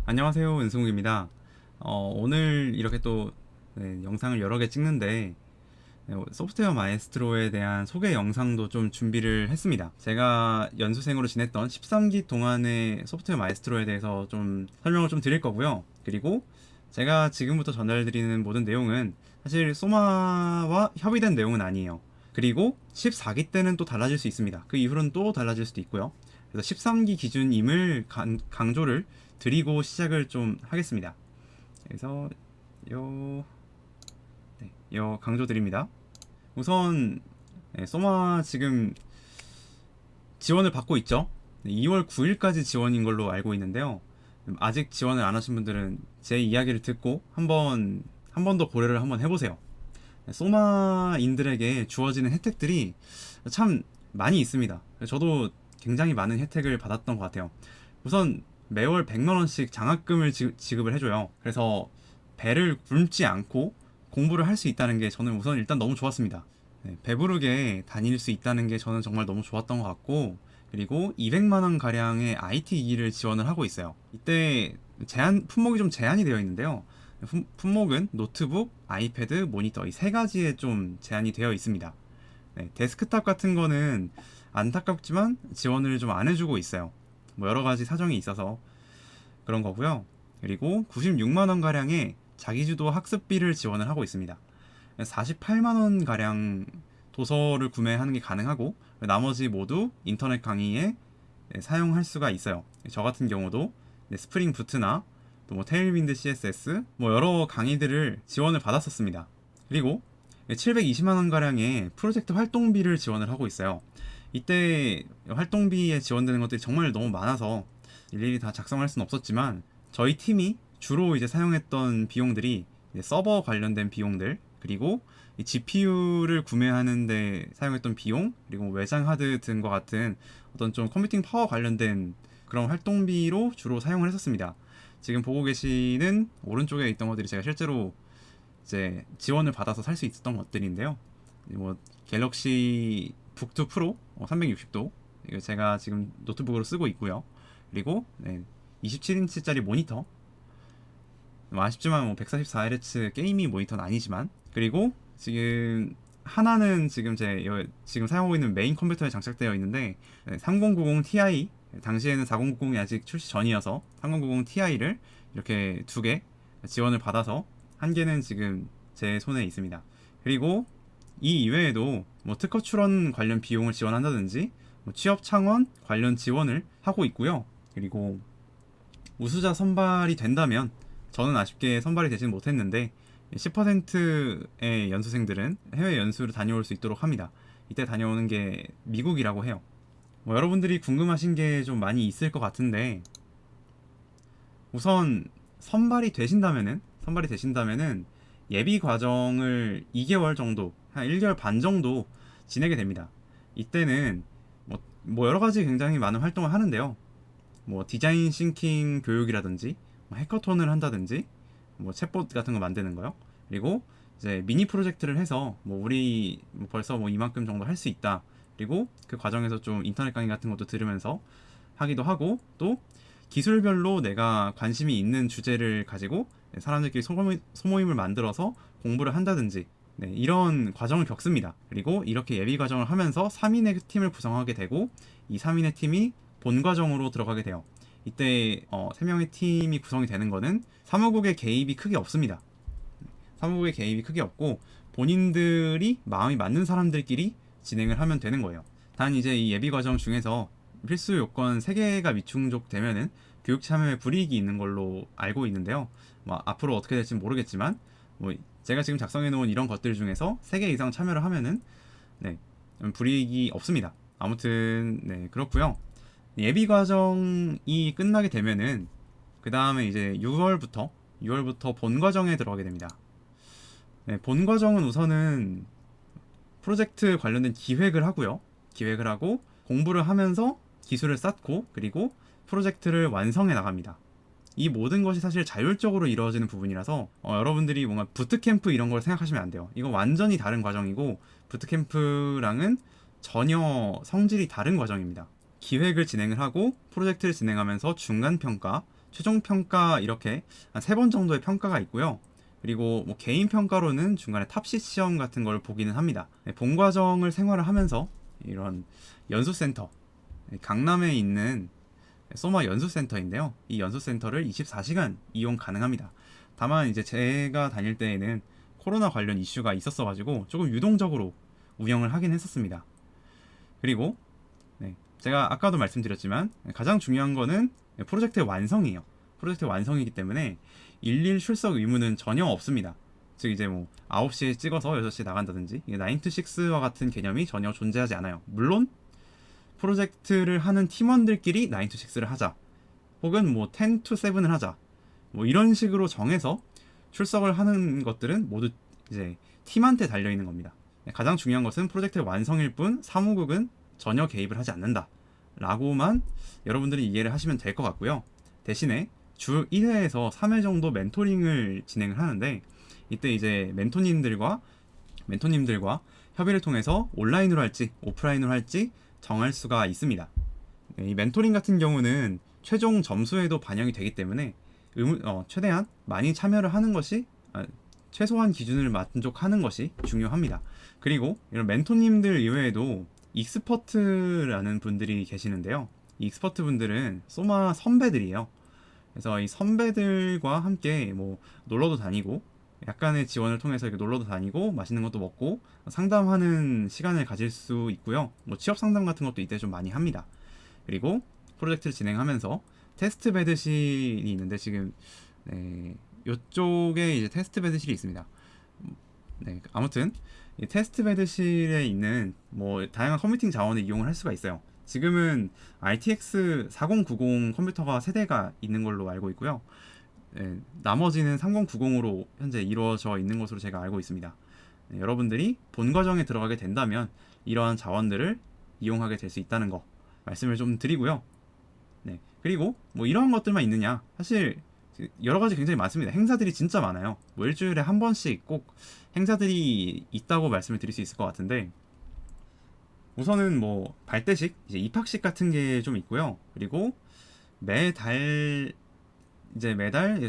안녕하세요, 은승욱입니다. 오늘 이렇게 또 영상을 여러 개 찍는데 소프트웨어 마에스트로에 대한 소개 영상도 좀 준비를 했습니다. 제가 연수생으로 지냈던 13기 동안의 소프트웨어 마에스트로에 대해서 좀 설명을 좀 드릴 거고요. 그리고 제가 지금부터 전달드리는 모든 내용은 사실 소마와 협의된 내용은 아니에요. 그리고 14기 때는 또 달라질 수 있습니다. 그 이후로는 또 달라질 수도 있고요. 그래서 13기 기준임을 강조를 드리고 시작을 좀 하겠습니다. 그래서 요, 요 강조 드립니다. 우선 소마 지금 지원을 받고 있죠. 2월 9일까지 지원인 걸로 알고 있는데요. 아직 지원을 안 하신 분들은 제 이야기를 듣고 한 번 더 고려를 한번 해보세요. 소마인들에게 주어지는 혜택들이 참 많이 있습니다. 저도 굉장히 많은 혜택을 받았던 것 같아요. 우선 매월 100만원씩 장학금을 지급을 해줘요. 그래서 배를 굶지 않고 공부를 할 수 있다는 게 저는 우선 일단 너무 좋았습니다. 배부르게 다닐 수 있다는 게 저는 정말 너무 좋았던 것 같고, 그리고 200만원 가량의 IT 기기를 지원을 하고 있어요. 이때 품목이 좀 제한이 되어 있는데요. 품목은 노트북, 아이패드, 모니터 이 세 가지에 좀 제한이 되어 있습니다. 데스크탑 같은 거는 안타깝지만 지원을 좀 안 해주고 있어요. 뭐 여러 가지 사정이 있어서 그런 거고요. 그리고 96만원 가량의 자기주도 학습비를 지원을 하고 있습니다. 48만원 가량 도서를 구매하는 게 가능하고, 나머지 모두 인터넷 강의에 사용할 수가 있어요. 저 같은 경우도 스프링 부트나 또 뭐 테일윈드 CSS 뭐 여러 강의들을 지원을 받았었습니다. 그리고 720만원 가량의 프로젝트 활동비를 지원을 하고 있어요. 이때 활동비에 지원되는 것들이 정말 너무 많아서 일일이 다 작성할 수는 없었지만, 저희 팀이 주로 이제 사용했던 비용들이 서버 관련된 비용들, 그리고 GPU를 구매하는데 사용했던 비용, 그리고 외장 하드 등과 같은 어떤 좀 컴퓨팅 파워 관련된 그런 활동비로 주로 사용을 했었습니다. 지금 보고 계시는 오른쪽에 있던 것들이 제가 실제로 이제 지원을 받아서 살 수 있었던 것들인데요. 뭐 갤럭시 북2 프로 360도 이거 제가 지금 노트북으로 쓰고 있고요. 그리고 27인치짜리 모니터, 뭐 아쉽지만 뭐 144Hz 게이밍 모니터는 아니지만, 그리고 지금 하나는 지금 사용하고 있는 메인 컴퓨터에 장착되어 있는데 3090 Ti, 당시에는 4090이 아직 출시 전이어서 3090 Ti를 이렇게 두 개 지원을 받아서 한 개는 지금 제 손에 있습니다. 그리고 이 이외에도 뭐 특허 출원 관련 비용을 지원한다든지 뭐 취업 창원 관련 지원을 하고 있고요. 그리고 우수자 선발이 된다면, 저는 아쉽게 선발이 되지는 못했는데 10%의 연수생들은 해외 연수를 다녀올 수 있도록 합니다. 이때 다녀오는 게 미국이라고 해요. 뭐 여러분들이 궁금하신 게 좀 많이 있을 것 같은데, 우선 선발이 되신다면은 예비 과정을 2개월 정도, 한 1개월 반 정도 지내게 됩니다. 이때는 뭐 여러 가지 굉장히 많은 활동을 하는데요. 뭐 디자인 싱킹 교육이라든지, 뭐 해커톤을 한다든지, 뭐 챗봇 같은 거 만드는 거요. 그리고 이제 미니 프로젝트를 해서 뭐 우리 뭐 벌써 뭐 이만큼 정도 할 수 있다. 그리고 그 과정에서 좀 인터넷 강의 같은 것도 들으면서 하기도 하고, 또 기술별로 내가 관심이 있는 주제를 가지고 사람들끼리 소모임을 만들어서 공부를 한다든지, 이런 과정을 겪습니다. 그리고 이렇게 예비 과정을 하면서 3인의 팀을 구성하게 되고, 이 3인의 팀이 본 과정으로 들어가게 돼요. 이때 3명의 팀이 구성이 되는 거는 사무국의 개입이 크게 없습니다. 사무국의 개입이 크게 없고 본인들이 마음이 맞는 사람들끼리 진행을 하면 되는 거예요. 단 이제 이 예비 과정 중에서 필수 요건 3개가 미충족되면은 교육 참여에 불이익이 있는 걸로 알고 있는데요. 뭐 앞으로 어떻게 될지 모르겠지만, 뭐 제가 지금 작성해 놓은 이런 것들 중에서 3개 이상 참여를 하면은 불이익이 없습니다. 아무튼 그렇고요. 예비 과정이 끝나게 되면은 그 다음에 이제 6월부터 본 과정에 들어가게 됩니다. 본 과정은 우선은 프로젝트 관련된 기획을 하고요. 기획을 하고 공부를 하면서 기술을 쌓고, 그리고 프로젝트를 완성해 나갑니다. 이 모든 것이 사실 자율적으로 이루어지는 부분이라서 여러분들이 뭔가 부트캠프 이런 걸 생각하시면 안 돼요. 이거 완전히 다른 과정이고, 부트캠프랑은 전혀 성질이 다른 과정입니다. 기획을 진행을 하고 프로젝트를 진행하면서 중간평가, 최종 평가 이렇게 한 3번 정도의 평가가 있고요. 그리고 뭐 개인 평가로는 중간에 탑시 시험 같은 걸 보기는 합니다. 네, 본 과정을 생활을 하면서 이런 연수센터, 강남에 있는 소마 연수센터인데요. 이 연수센터를 24시간 이용 가능합니다. 다만 이제 제가 다닐 때에는 코로나 관련 이슈가 있었어가지고 조금 유동적으로 운영을 하긴 했었습니다. 그리고 네, 제가 아까도 말씀드렸지만 가장 중요한 거는 프로젝트의 완성이에요. 프로젝트 완성이기 때문에 일일 출석 의무는 전혀 없습니다. 즉 이제 뭐 9시에 찍어서 6시에 나간다든지 9to6와 같은 개념이 전혀 존재하지 않아요. 물론 프로젝트를 하는 팀원들끼리 9to6를 하자, 혹은 뭐 10to7을 하자, 뭐 이런 식으로 정해서 출석을 하는 것들은 모두 이제 팀한테 달려 있는 겁니다. 가장 중요한 것은 프로젝트의 완성일 뿐 사무국은 전혀 개입을 하지 않는다 라고만 여러분들이 이해를 하시면 될 것 같고요. 대신에 주 1회에서 3회 정도 멘토링을 진행을 하는데, 이때 이제 멘토님들과 협의를 통해서 온라인으로 할지 오프라인으로 할지 정할 수가 있습니다. 이 멘토링 같은 경우는 최종 점수에도 반영이 되기 때문에 최대한 많이 참여를 하는 것이, 최소한 기준을 만족하는 것이 중요합니다. 그리고 이런 멘토님들 이외에도 익스퍼트라는 분들이 계시는데요. 이 익스퍼트 분들은 소마 선배들이에요. 그래서 이 선배들과 함께 뭐 놀러도 다니고, 약간의 지원을 통해서 이렇게 놀러도 다니고 맛있는 것도 먹고 상담하는 시간을 가질 수 있고요. 뭐 취업 상담 같은 것도 이때 좀 많이 합니다. 그리고 프로젝트를 진행하면서 테스트 베드실이 있는데, 지금 이쪽에 이제 테스트 베드실이 있습니다. 아무튼 이 테스트 베드실에 있는 뭐 다양한 컴퓨팅 자원을 이용을 할 수가 있어요. 지금은 RTX 4090 컴퓨터가 세대가 있는 걸로 알고 있고요. 나머지는 3090으로 현재 이루어져 있는 것으로 제가 알고 있습니다. 여러분들이 본 과정에 들어가게 된다면 이러한 자원들을 이용하게 될 수 있다는 거 말씀을 좀 드리고요. 그리고 뭐 이러한 것들만 있느냐, 사실 여러 가지 굉장히 많습니다. 행사들이 진짜 많아요. 뭐 일주일에 한 번씩 꼭 행사들이 있다고 말씀을 드릴 수 있을 것 같은데, 우선은 뭐 발대식, 이제 입학식 같은 게 좀 있고요. 그리고 매달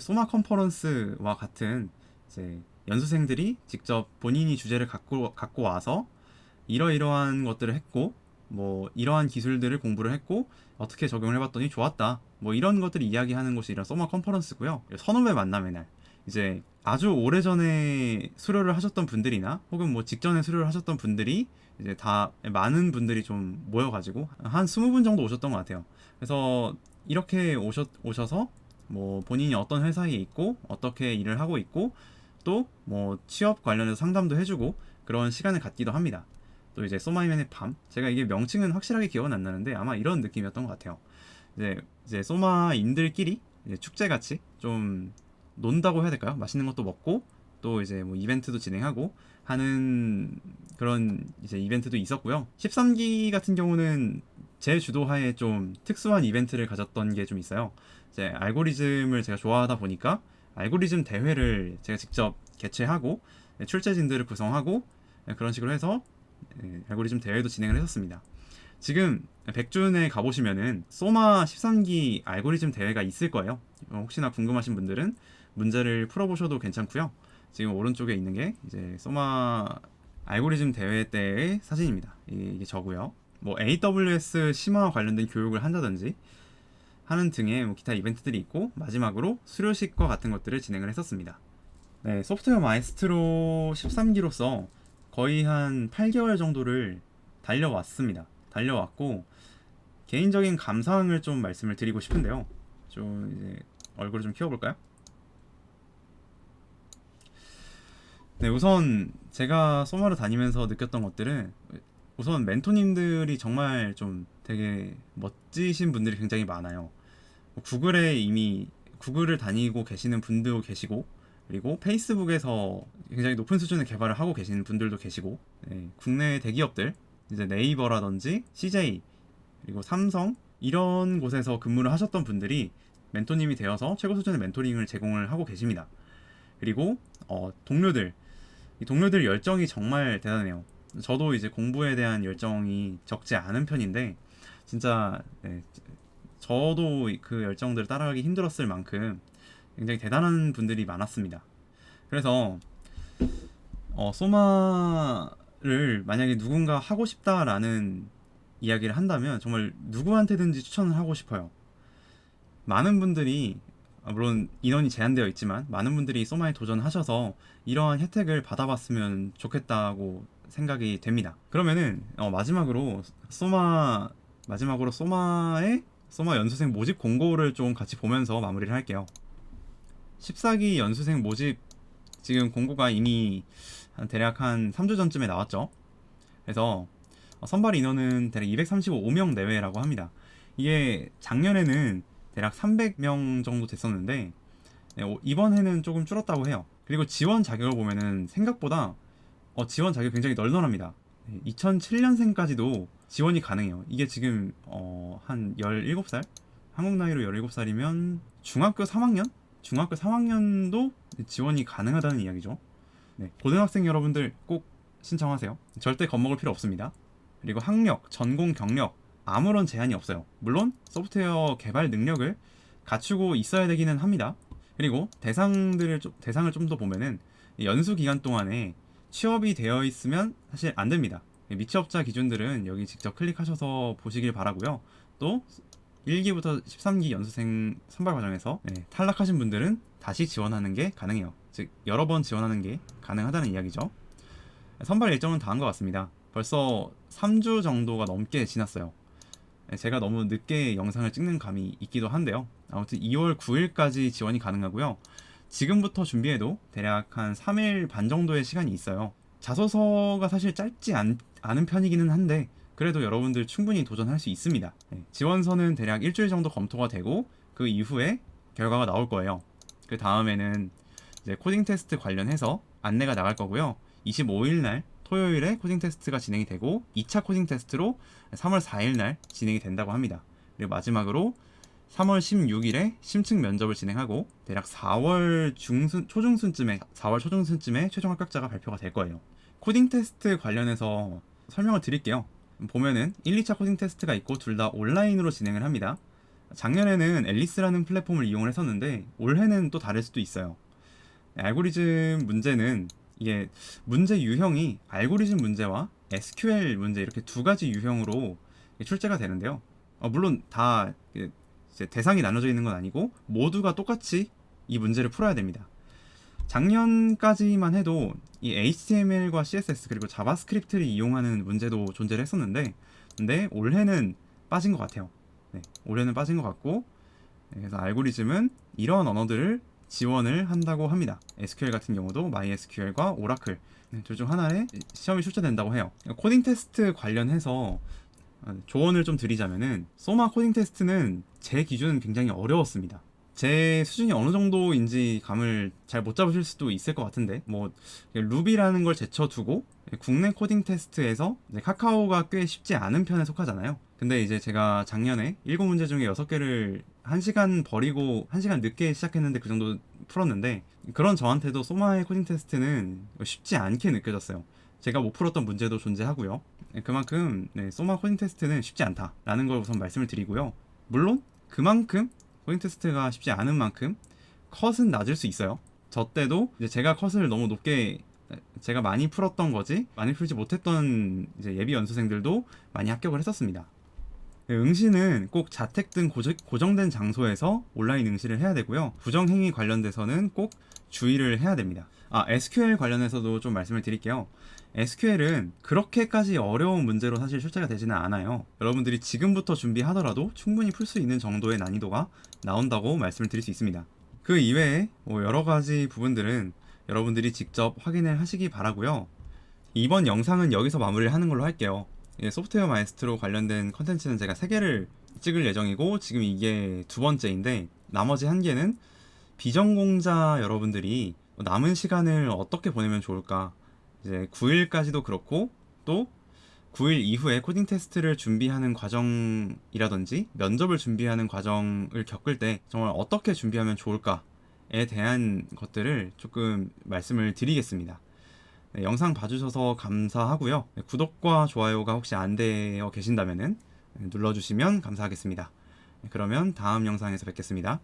소마 컨퍼런스와 같은 이제 연수생들이 직접 본인이 주제를 갖고 와서 이러이러한 것들을 했고, 뭐 이러한 기술들을 공부를 했고 어떻게 적용을 해봤더니 좋았다, 뭐 이런 것들을 이야기하는 곳이 이런 소마 컨퍼런스고요. 선후배 만남의 날, 이제 아주 오래전에 수료를 하셨던 분들이나 혹은 뭐 직전에 수료를 하셨던 분들이 이제 다 많은 분들이 좀 모여가지고 한 20분 정도 오셨던 것 같아요. 그래서 이렇게 오셔서 뭐 본인이 어떤 회사에 있고 어떻게 일을 하고 있고 또 뭐 취업 관련해서 상담도 해주고 그런 시간을 갖기도 합니다. 또 이제 소마이맨의 밤, 제가 이게 명칭은 확실하게 기억은 안 나는데 아마 이런 느낌이었던 것 같아요. 이제 소마인들끼리 이제 축제같이 좀 논다고 해야 될까요? 맛있는 것도 먹고 또 이제 뭐 이벤트도 진행하고 하는 그런 이제 이벤트도 있었고요. 13기 같은 경우는 제 주도하에 좀 특수한 이벤트를 가졌던 게 좀 있어요. 이제 알고리즘을 제가 좋아하다 보니까 알고리즘 대회를 제가 직접 개최하고 출제진들을 구성하고 그런 식으로 해서 알고리즘 대회도 진행을 했었습니다. 지금 백준에 가보시면은 소마 13기 알고리즘 대회가 있을 거예요. 혹시나 궁금하신 분들은 문제를 풀어보셔도 괜찮고요. 지금 오른쪽에 있는 게 이제 소마 알고리즘 대회 때의 사진입니다. 이게 저고요. 뭐 AWS 심화 관련된 교육을 한다든지 하는 등의 뭐 기타 이벤트들이 있고, 마지막으로 수료식과 같은 것들을 진행을 했었습니다. 소프트웨어 마에스트로 13기로서 거의 한 8개월 정도를 달려왔고, 개인적인 감상을 좀 말씀을 드리고 싶은데요. 좀 이제 얼굴을 좀 키워볼까요? 우선 제가 소마를 다니면서 느꼈던 것들은, 우선 멘토님들이 정말 좀 되게 멋지신 분들이 굉장히 많아요. 구글을 다니고 계시는 분도 계시고, 그리고 페이스북에서 굉장히 높은 수준의 개발을 하고 계시는 분들도 계시고, 국내 대기업들, 이제 네이버라든지 CJ, 그리고 삼성, 이런 곳에서 근무를 하셨던 분들이 멘토님이 되어서 최고 수준의 멘토링을 제공을 하고 계십니다. 그리고 이 동료들 열정이 정말 대단해요. 저도 이제 공부에 대한 열정이 적지 않은 편인데 진짜 저도 그 열정들을 따라가기 힘들었을 만큼 굉장히 대단한 분들이 많았습니다. 그래서 소마를 만약에 누군가 하고 싶다라는 이야기를 한다면 정말 누구한테든지 추천을 하고 싶어요. 많은 분들이 물론 인원이 제한되어 있지만 많은 분들이 소마에 도전하셔서 이러한 혜택을 받아봤으면 좋겠다고 생각이 됩니다. 그러면은 마지막으로 소마의 소마 연수생 모집 공고를 좀 같이 보면서 마무리를 할게요. 14기 연수생 모집 지금 공고가 이미 대략 한 3주 전쯤에 나왔죠. 그래서 선발 인원은 대략 235명 내외라고 합니다. 이게 작년에는 대략 300명 정도 됐었는데 이번 해는 조금 줄었다고 해요. 그리고 지원 자격을 보면은 생각보다 지원 자격이 굉장히 널널합니다. 2007년생까지도 지원이 가능해요. 이게 지금 한 17살? 한국 나이로 17살이면 중학교 3학년? 중학교 3학년도 지원이 가능하다는 이야기죠. 네, 고등학생 여러분들 꼭 신청하세요. 절대 겁먹을 필요 없습니다. 그리고 학력, 전공 경력 아무런 제한이 없어요. 물론 소프트웨어 개발 능력을 갖추고 있어야 되기는 합니다. 그리고 대상을 좀 더 보면은 연수 기간 동안에 취업이 되어 있으면 사실 안 됩니다. 미취업자 기준들은 여기 직접 클릭하셔서 보시길 바라고요. 또 1기부터 13기 연수생 선발 과정에서 탈락하신 분들은 다시 지원하는 게 가능해요. 즉 여러 번 지원하는 게 가능하다는 이야기죠. 선발 일정은 다 한 것 같습니다. 벌써 3주 정도가 넘게 지났어요. 제가 너무 늦게 영상을 찍는 감이 있기도 한데요. 아무튼 2월 9일까지 지원이 가능하고요. 지금부터 준비해도 대략 한 3일 반 정도의 시간이 있어요. 자소서가 사실 짧지 않은 편이기는 한데 그래도 여러분들 충분히 도전할 수 있습니다. 지원서는 대략 일주일 정도 검토가 되고 그 이후에 결과가 나올 거예요. 그 다음에는 이제 코딩 테스트 관련해서 안내가 나갈 거고요. 25일 날 토요일에 코딩 테스트가 진행이 되고 2차 코딩 테스트로 3월 4일 날 진행이 된다고 합니다. 그리고 마지막으로 3월 16일에 심층 면접을 진행하고 대략 4월 초중순쯤에 최종 합격자가 발표가 될 거예요. 코딩 테스트 관련해서 설명을 드릴게요. 보면은 1, 2차 코딩 테스트가 있고 둘 다 온라인으로 진행을 합니다. 작년에는 앨리스라는 플랫폼을 이용을 했었는데 올해는 또 다를 수도 있어요. 알고리즘 문제는 이게 문제 유형이 알고리즘 문제와 SQL 문제 이렇게 두 가지 유형으로 출제가 되는데요. 물론 다 이제 대상이 나눠져 있는 건 아니고 모두가 똑같이 이 문제를 풀어야 됩니다. 작년까지만 해도 이 HTML과 CSS 그리고 자바스크립트를 이용하는 문제도 존재를 했었는데 근데 올해는 빠진 것 같아요. 올해는 빠진 것 같고 그래서 알고리즘은 이러한 언어들을 지원을 한다고 합니다. SQL 같은 경우도 MySQL과 오라클 둘 중 하나에 시험이 출제된다고 해요. 코딩 테스트 관련해서 조언을 좀 드리자면은 소마 코딩 테스트는 제 기준은 굉장히 어려웠습니다. 제 수준이 어느 정도인지 감을 잘 못 잡으실 수도 있을 것 같은데 루비라는 걸 제쳐두고 국내 코딩 테스트에서 카카오가 꽤 쉽지 않은 편에 속하잖아요. 근데 이제 제가 작년에 7문제 중에 6개를 1시간 버리고 1시간 늦게 시작했는데 그 정도 풀었는데 그런 저한테도 소마의 코딩 테스트는 쉽지 않게 느껴졌어요. 제가 못 풀었던 문제도 존재하고요. 그만큼 소마 코딩 테스트는 쉽지 않다라는 걸 우선 말씀을 드리고요. 물론 그만큼 코딩 테스트가 쉽지 않은 만큼 컷은 낮을 수 있어요. 저 때도 이제 제가 컷을 너무 높게 제가 많이 풀었던 거지 많이 풀지 못했던 이제 예비 연수생들도 많이 합격을 했었습니다. 응시는 꼭 자택 등 고정된 장소에서 온라인 응시를 해야 되고요. 부정행위 관련돼서는 꼭 주의를 해야 됩니다. SQL 관련해서도 좀 말씀을 드릴게요. SQL은 그렇게까지 어려운 문제로 사실 출제가 되지는 않아요. 여러분들이 지금부터 준비하더라도 충분히 풀 수 있는 정도의 난이도가 나온다고 말씀을 드릴 수 있습니다. 그 이외에 여러 가지 부분들은 여러분들이 직접 확인을 하시기 바라고요. 이번 영상은 여기서 마무리를 하는 걸로 할게요. 소프트웨어 마에스트로 관련된 컨텐츠는 제가 3개를 찍을 예정이고 지금 이게 2번째인데 나머지 1개는 비전공자 여러분들이 남은 시간을 어떻게 보내면 좋을까 이제 9일까지도 그렇고 또 9일 이후에 코딩 테스트를 준비하는 과정이라든지 면접을 준비하는 과정을 겪을 때 정말 어떻게 준비하면 좋을까에 대한 것들을 조금 말씀을 드리겠습니다. 영상 봐주셔서 감사하고요. 구독과 좋아요가 혹시 안 되어 계신다면 눌러주시면 감사하겠습니다. 그러면 다음 영상에서 뵙겠습니다.